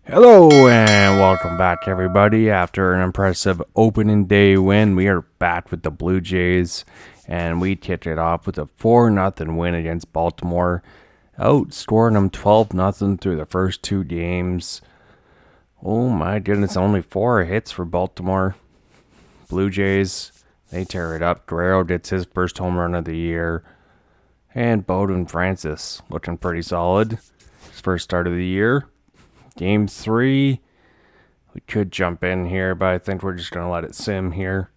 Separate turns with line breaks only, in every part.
Hello and welcome back, everybody. After an impressive opening day win, we are back with the Blue Jays, and we kicked it off with a 4-0 win against Baltimore, outscoring them 12-0 through the first two games. Oh my goodness, only 4 hits for Baltimore. Blue Jays, they tear it up. Guerrero gets his first home run of the year, and Bowden Francis looking pretty solid. His first start of the year. Game 3, we could jump in here, but I think we're just going to let it sim here.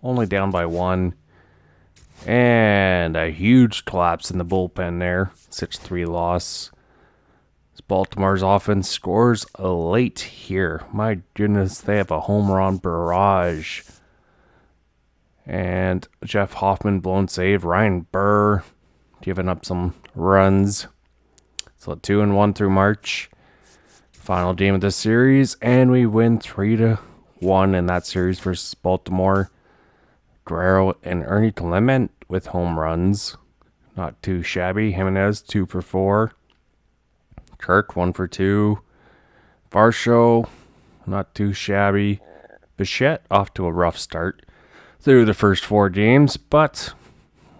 Only down by 1. And a huge collapse in the bullpen there. 6-3 loss. Baltimore's offense scores late here. My goodness, they have a home run barrage. And Jeff Hoffman blown save. Ryan Burr giving up some runs. So 2-1 through March. Final game of the series, and we win 3-1 in that series versus Baltimore. Guerrero and Ernie Clement with home runs. Not too shabby. Jimenez 2 for 4. Kirk 1 for 2. Varsho not too shabby. Bichette off to a rough start through the first 4 games, but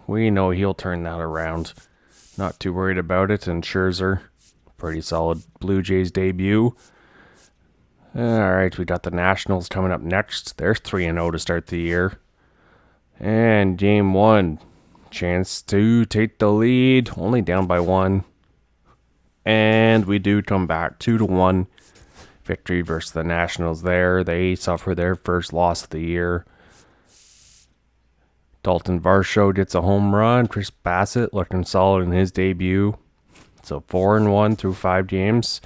we know he'll turn that around. Not too worried about it. And Scherzer, pretty solid Blue Jays debut. Alright, we got the Nationals coming up next. They're 3-0 to start the year. And game 1, chance to take the lead. Only down by 1. And we do come back 2-1 victory versus the Nationals there. They suffer their first loss of the year. Dalton Varsho gets a home run. Chris Bassett looking solid in his debut. So 4-1 through 5 games.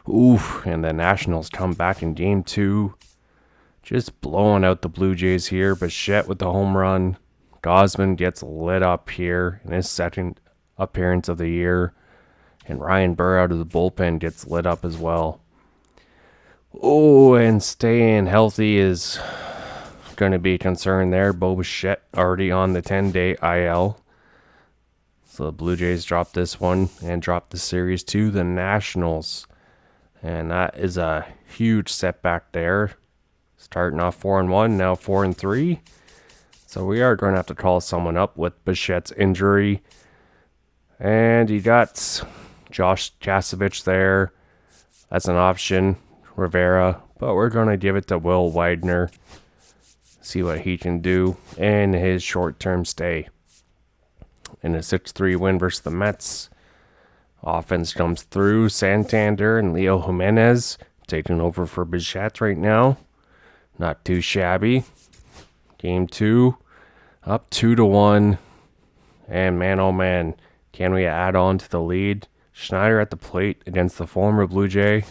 Oof, and the Nationals come back in game 2. Just blowing out the Blue Jays here. Bichette with the home run. Gausman gets lit up here in his second appearance of the year. And Ryan Burr out of the bullpen gets lit up as well. Oh, and staying healthy is going to be a concern there. Bo Bichette already on the 10-day IL. So the Blue Jays dropped this one and dropped the series to the Nationals. And that is a huge setback there. Starting off 4-1, now 4-3. So we are going to have to call someone up with Bichette's injury. And you got Josh Kasevich there. That's an option. Rivera. But we're going to give it to Will Widener. See what he can do in his short-term stay. In a 6-3 win versus the Mets. Offense comes through. Santander and Leo Jimenez taking over for Bichette right now. Not too shabby. Game 2. Up 2-1. And man, oh man, can we add on to the lead? Schneider at the plate against the former Blue Jay.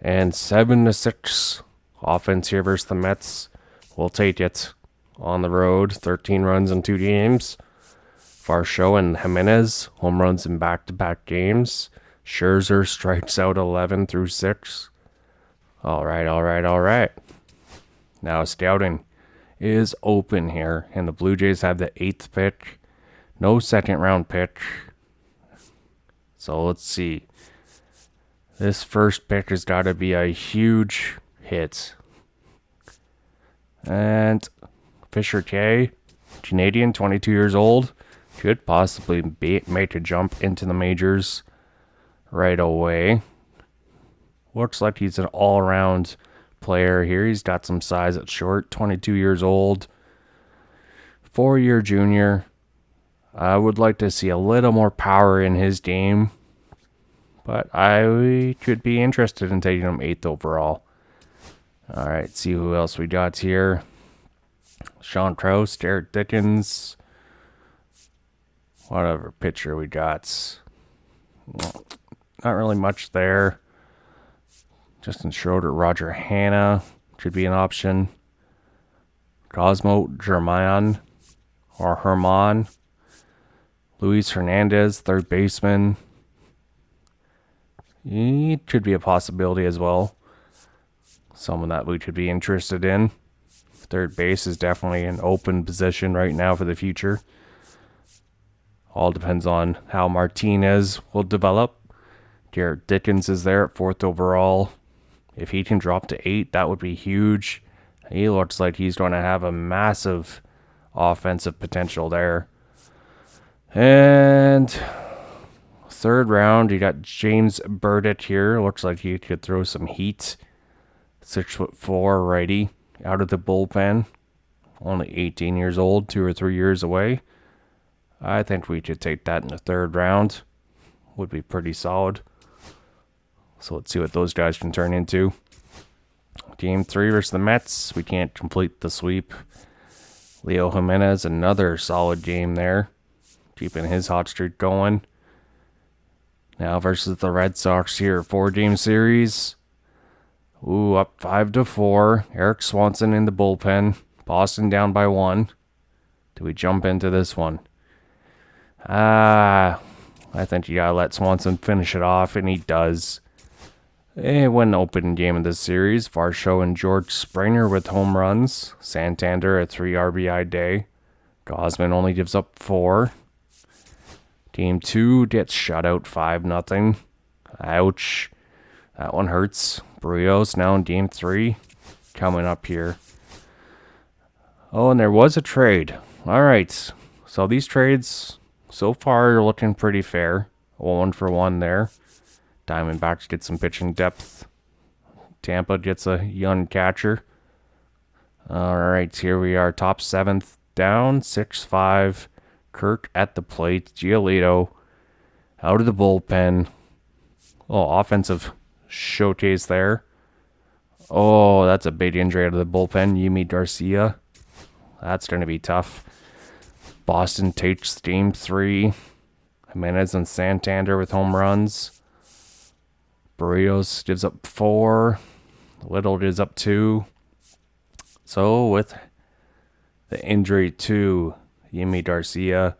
And 7-6 offense here versus the Mets. We'll take it on the road. 13 runs in 2 games. Varsho and Jimenez, home runs in back-to-back games. Scherzer strikes out 11 through 6. All right. Now scouting is open here, and the Blue Jays have the 8th pick. No second-round pick. So let's see. This first pick has got to be a huge hit. And Fisher K, Canadian, 22 years old. Could possibly make a jump into the majors right away. Looks like he's an all-around player here. He's got some size at short. 22 years old. 4-year junior. I would like to see a little more power in his game. But I could be interested in taking him 8th overall. Alright, see who else we got here. Sean Krause, Derek Dickens. Whatever pitcher we got. Not really much there. Justin Schroeder, Roger Hanna could be an option. Cosmo German or Herman. Luis Hernandez, third baseman. He could be a possibility as well. Someone that we could be interested in. Third base is definitely an open position right now for the future. All depends on how Martinez will develop. Garrett Dickens is there at 4th overall. If he can drop to 8, that would be huge. He looks like he's going to have a massive offensive potential there. And 3rd round, you got James Burdett here. Looks like he could throw some heat. 6'4" righty out of the bullpen. Only 18 years old, 2 or 3 years away. I think we could take that in the 3rd round. Would be pretty solid. So let's see what those guys can turn into. Game 3 versus the Mets. We can't complete the sweep. Leo Jimenez, another solid game there. Keeping his hot streak going. Now versus the Red Sox here. 4-game series. Ooh, up 5-4. Eric Swanson in the bullpen. Boston down by 1. Do we jump into this one? I think you gotta let Swanson finish it off, and he does. It went an opening game of this series. Varsho and George Springer with home runs. Santander a 3 RBI day. Gosman only gives up 4. Game 2 gets shut out 5-0. Ouch. That one hurts. Barrios now in Game 3. Coming up here. Oh, and there was a trade. Alright. So these trades so far are looking pretty fair. 1-for-1 there. Diamondbacks get some pitching depth. Tampa gets a young catcher. Alright, here we are. Top 7th down. 6-5. Kirk at the plate. Giolito out of the bullpen. Oh, offensive showcase there. Oh, that's a big injury out of the bullpen. Yimi Garcia. That's going to be tough. Boston takes Game 3. Jimenez and Santander with home runs. Barrios gives up 4. Little gives up 2. So with the injury to Yimi Garcia,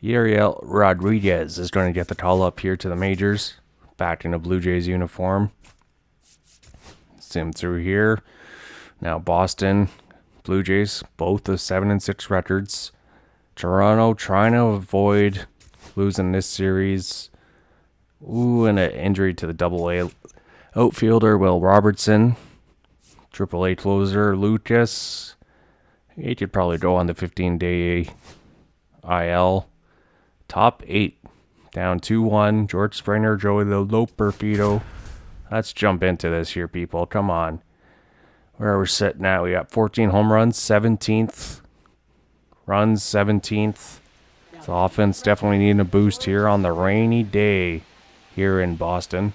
Yariel Rodriguez is going to get the call up here to the majors. Back in a Blue Jays uniform. Sim through here. Now Boston, Blue Jays, both with 7-6 records. Toronto trying to avoid losing this series. Ooh, and an injury to the Double-A outfielder Will Robertson. Triple-A closer Lucas. He could probably go on the 15-day IL. Top 8 down 2-1. George Springer, Joey the Loperfido. Let's jump into this here, people. Come on. Where we're sitting at, we got 14 home runs, 17th. Runs, 17th. So offense definitely needing a boost here on the rainy day here in Boston.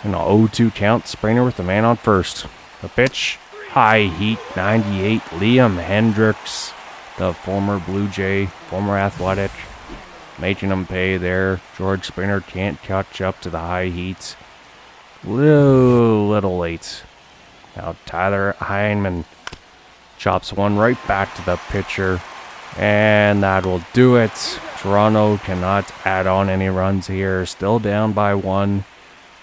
And an 0-2 count. Springer with the man on first. The pitch, high heat, 98. Liam Hendricks, the former Blue Jay, former Athletic, making them pay there. George Springer can't catch up to the high heat. Little late. Now Tyler Heineman chops one right back to the pitcher. And that will do it. Toronto cannot add on any runs here. Still down by 1.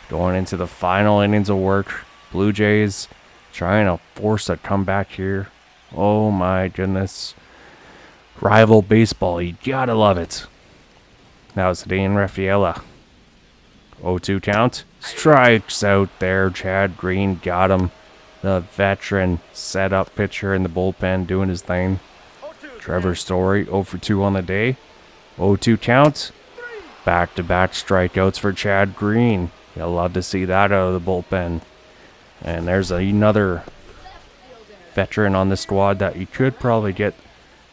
Going into the final innings of work. Blue Jays trying to force a comeback here. Oh my goodness. Rival baseball. You gotta love it. Now it's Dean Raffaella. 0-2 count. Strikes out there. Chad Green got him. The veteran setup pitcher in the bullpen doing his thing. Trevor Story 0-2 on the day. 0-2 count. Back-to-back strikeouts for Chad Green. You'll love to see that out of the bullpen. And there's another veteran on the squad that you could probably get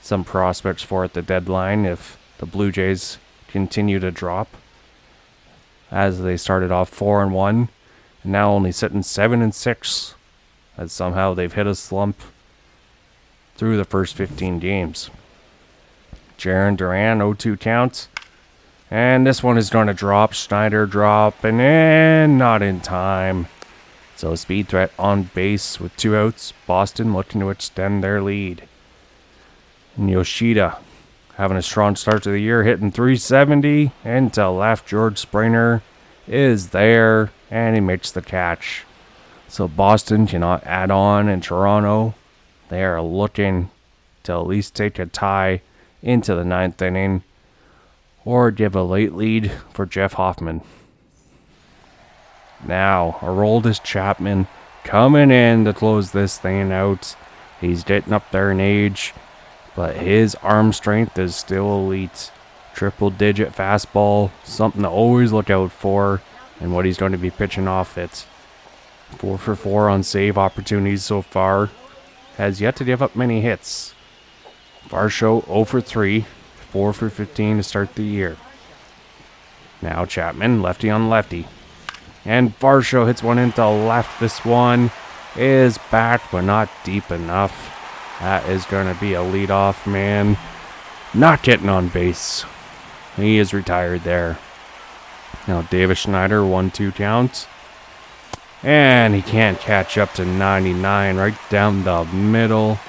some prospects for at the deadline if the Blue Jays continue to drop. As they started off 4-1, and now only sitting 7-6. As somehow they've hit a slump through the first 15 games. Jarren Duran, 0-2 count. And this one is going to drop. Schneider dropping in, not in time. So speed threat on base with 2 outs. Boston looking to extend their lead. And Yoshida having a strong start to the year, hitting 370. And to left, George Springer is there, and he makes the catch. So Boston cannot add on, and Toronto, they are looking to at least take a tie into the 9th inning or give a late lead for Jeff Hoffman. Now, Aroldis Chapman coming in to close this thing out. He's getting up there in age, but his arm strength is still elite. Triple-digit fastball, something to always look out for, and what he's going to be pitching off it. 4 for 4 on save opportunities so far. Has yet to give up many hits. Varsho 0 for 3, 4 for 15 to start the year. Now Chapman, lefty on lefty. And Varsho hits one into left. This one is back, but not deep enough. That is going to be a leadoff man. Not getting on base. He is retired there. Now Davis Schneider, 1-2 count. And he can't catch up to 99. Right down the middle.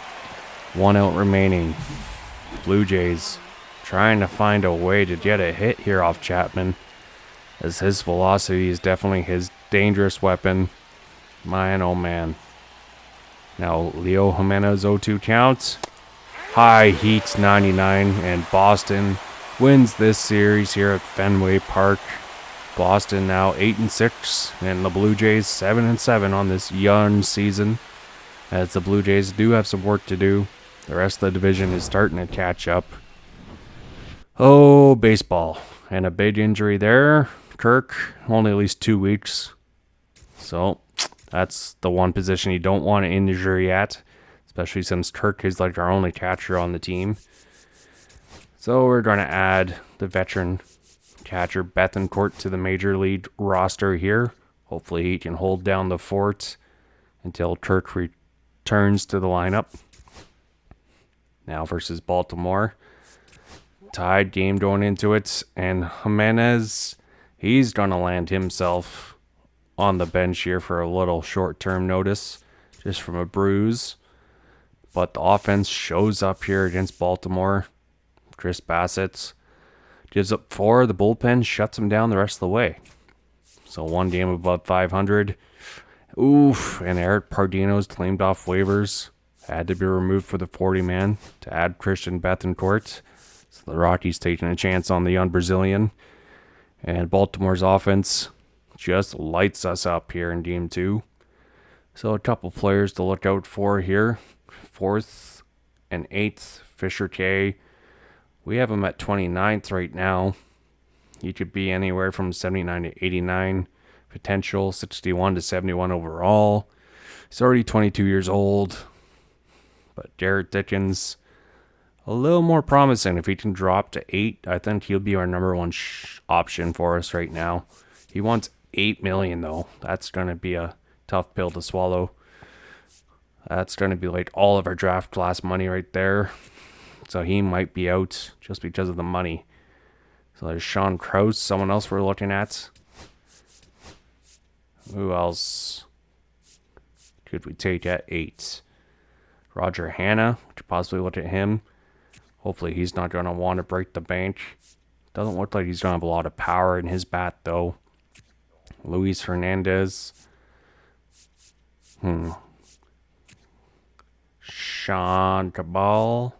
1 out remaining. Blue Jays trying to find a way to get a hit here off Chapman, as his velocity is definitely his dangerous weapon. Man, oh man. Now Leo Jimenez 0-2 count. High heat 99, and Boston wins this series here at Fenway Park. Boston now 8-6, and the Blue Jays 7-7 on this young season. As the Blue Jays do have some work to do. The rest of the division is starting to catch up. Oh, baseball. And a big injury there. Kirk, only at least 2 weeks. So, that's the one position you don't want an injury at. Especially since Kirk is like our only catcher on the team. So, we're going to add the veteran catcher Bethancourt to the major league roster here. Hopefully he can hold down the fort until Kirk returns to the lineup. Now versus Baltimore. Tied game going into it. And Jimenez, he's going to land himself on the bench here for a little short-term notice. Just from a bruise. But the offense shows up here against Baltimore. Chris Bassett gives up 4. The bullpen shuts him down the rest of the way. So 1 game above 500. Oof. And Eric Pardino's claimed off waivers. Had to be removed for the 40-man to add Christian Bethancourt. So the Rockies taking a chance on the young Brazilian. And Baltimore's offense just lights us up here in Game 2. So a couple players to look out for here. 4th and 8th, Fisher K. We have him at 29th right now. He could be anywhere from 79 to 89. Potential 61 to 71 overall. He's already 22 years old. But Garrett Dickens, a little more promising. If he can drop to 8, I think he'll be our number one option for us right now. He wants $8 million though. That's going to be a tough pill to swallow. That's going to be like all of our draft class money right there. So he might be out just because of the money. So there's Sean Krause, someone else we're looking at. Who else could we take at 8? Roger Hanna, we could possibly look at him. Hopefully he's not going to want to break the bank. Doesn't look like he's going to have a lot of power in his bat, though. Luis Hernandez. Sean Cabal.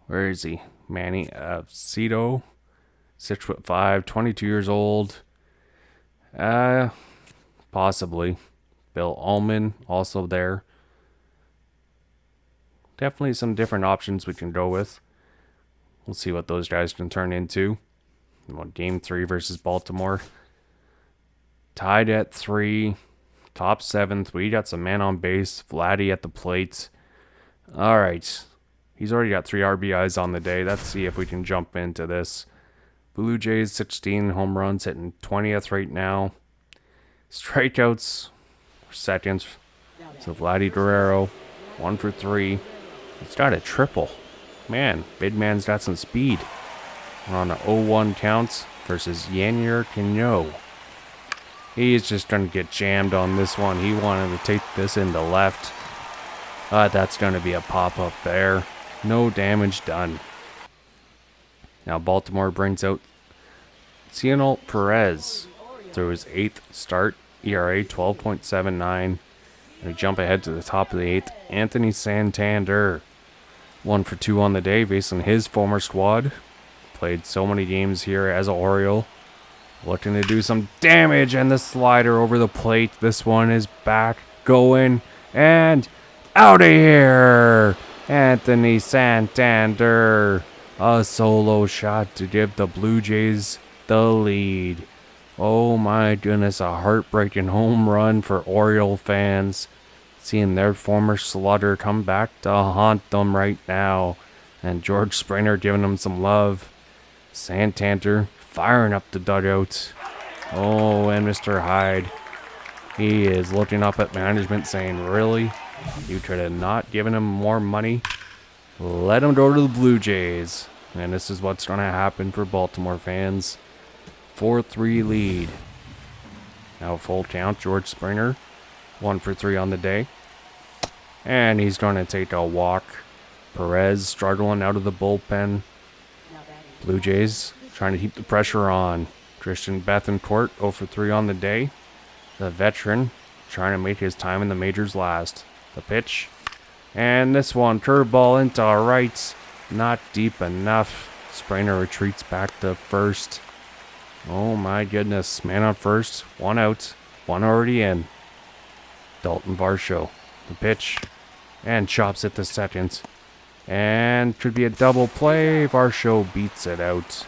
Where is he? Manny Cito. 6'5", 22 years old. Possibly. Bill Ullman, also there. Definitely some different options we can go with. We'll see what those guys can turn into. Game 3 versus Baltimore. Tied at 3. Top 7th. We got some man on base. Vladdy at the plate. All right. He's already got 3 RBIs on the day. Let's see if we can jump into this. Blue Jays, 16 home runs, hitting 20th right now. Strikeouts, 2nd. So Vladdy Guerrero, 1 for 3. He's got a triple. Man, big man's got some speed. We're on an 0-1 count versus Yanier Cano. He's just going to get jammed on this one. He wanted to take this into left. That's going to be a pop-up there. No damage done. Now Baltimore brings out Cionel Perez through his 8th start. ERA 12.79. And we jump ahead to the top of the 8th. Anthony Santander. 1 for 2 on the day, facing his former squad. Played so many games here as an Oriole. Looking to do some damage, and the slider over the plate. This one is back, going, and out of here. Anthony Santander, a solo shot to give the Blue Jays the lead. Oh my goodness, a heartbreaking home run for Oriole fans. Seeing their former slugger come back to haunt them right now. And George Springer giving them some love. Santander firing up the dugout. Oh, and Mr. Hyde, he is looking up at management saying, really? You could have not given him more money? Let him go to the Blue Jays. And this is what's going to happen for Baltimore fans. 4-3 lead. Now full count, George Springer. 1 for 3 on the day. And he's going to take a walk. Perez struggling out of the bullpen. Blue Jays trying to keep the pressure on. Christian Bethancourt 0 for 3 on the day. The veteran trying to make his time in the majors last. The pitch. And this one, curveball into right. Not deep enough. Springer retreats back to first. Oh my goodness. Man on first. 1 out. 1 already in. Dalton Varsho. The pitch. And chops it to second. And could be a double play. Varsho beats it out.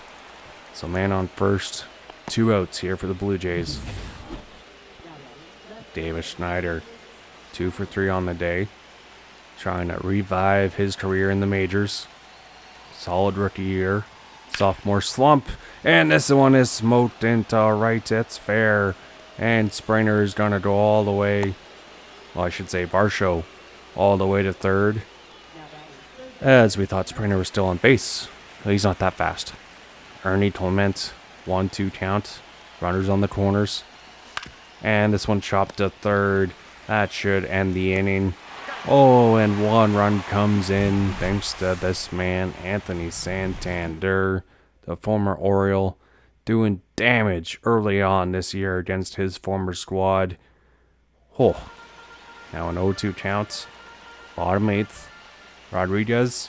So man on first. 2 outs here for the Blue Jays. Davis Schneider. 2 for 3 on the day. Trying to revive his career in the majors. Solid rookie year. Sophomore slump. And this one is smoked into right. It's fair. And Springer is going to go all the way. Well, I should say Varsho. All the way to third. As we thought Springer was still on base. He's not that fast. Ernie Clement. 1-2 count. Runners on the corners. And this one chopped to third. That should end the inning. Oh, and 1 run comes in thanks to this man, Anthony Santander, the former Oriole, doing damage early on this year against his former squad. Oh, now an 0-2 count. Bottom 8th. Rodriguez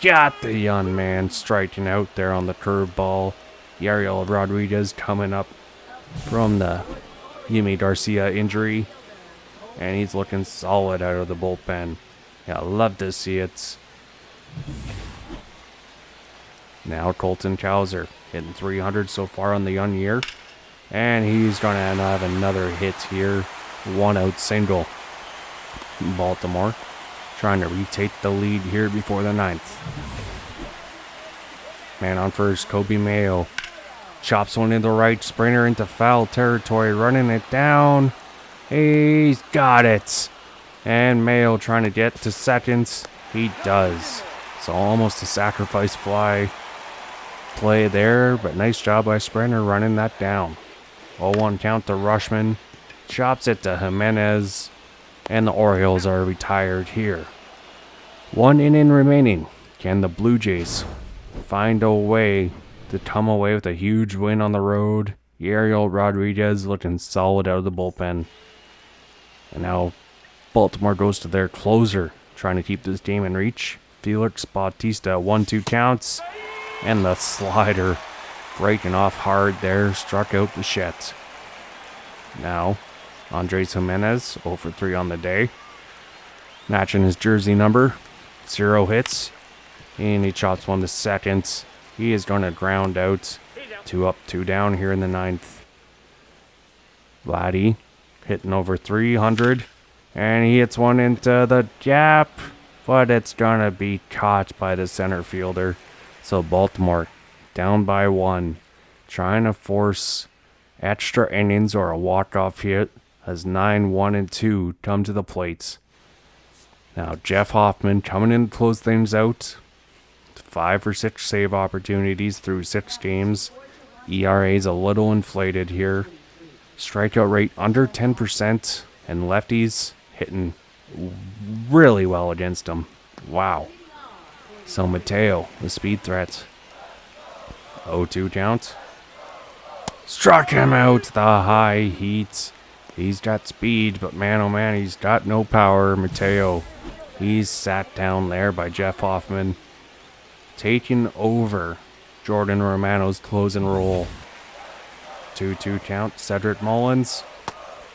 got the young man striking out there on the curveball. Yariel Rodriguez coming up from the Yimi Garcia injury. And he's looking solid out of the bullpen. Yeah, love to see it. Now Colton Cowser hitting 300 so far on the young year. And he's going to have another hit here. 1 out single. Baltimore trying to retake the lead here before the 9th. Man on first, Kobe Mayo. Chops one into right. Springer into foul territory. Running it down. He's got it. And Mayo trying to get to second. He does. So almost a sacrifice fly play there. But nice job by Springer running that down. 0-1 count to Rushman. Chops it to Jimenez. And the Orioles are retired here. 1 inning remaining. Can the Blue Jays find a way to come away with a huge win on the road? Yariel Rodriguez looking solid out of the bullpen. And now Baltimore goes to their closer, trying to keep this game in reach. Felix Bautista, 1-2 counts. And the slider breaking off hard there, struck out Bichette. Now, Andres Jimenez, 0 for 3 on the day. Matching his jersey number, 0 hits. And he chops one to second. He is going to ground out. 2 up, 2 down here in the 9th. Vladdy hitting over 300. And he hits one into the gap. But it's going to be caught by the center fielder. So Baltimore down by 1. Trying to force extra innings or a walk-off hit. As 9, 1, and 2 come to the plates. Now Jeff Hoffman coming in to close things out. 5 for 6 save opportunities through 6 games. ERA's a little inflated here. Strikeout rate under 10%. And lefties hitting really well against him. Wow. So Mateo, the speed threat. 0-2 count. Struck him out. The high heat. He's got speed, but man, oh man, he's got no power. Mateo, he's sat down there by Jeff Hoffman. Taking over Jordan Romano's closing role. 2-2 count. Cedric Mullins.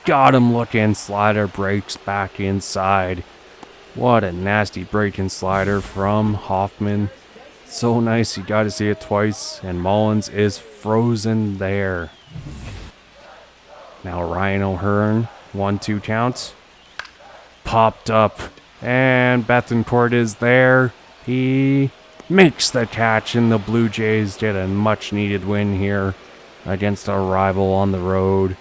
Got him looking. Slider breaks back inside. What a nasty breaking slider from Hoffman. So nice, you got to see it twice. And Mullins is frozen there. Now Ryan O'Hearn. 1-2 count. Popped up. And Bethencourt is there. He makes the catch, and the Blue Jays get a much-needed win here against a rival on the road.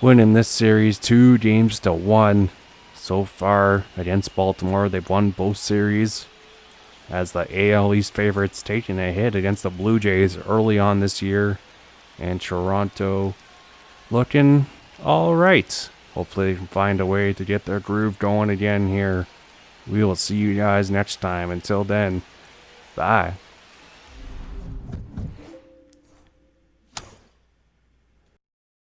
Winning this series 2-1. So far against Baltimore, they've won both series, as the AL East favorites taking a hit against the Blue Jays early on this year. And Toronto looking all right. Hopefully they can find a way to get their groove going again here. We will see you guys next time. Until then, bye.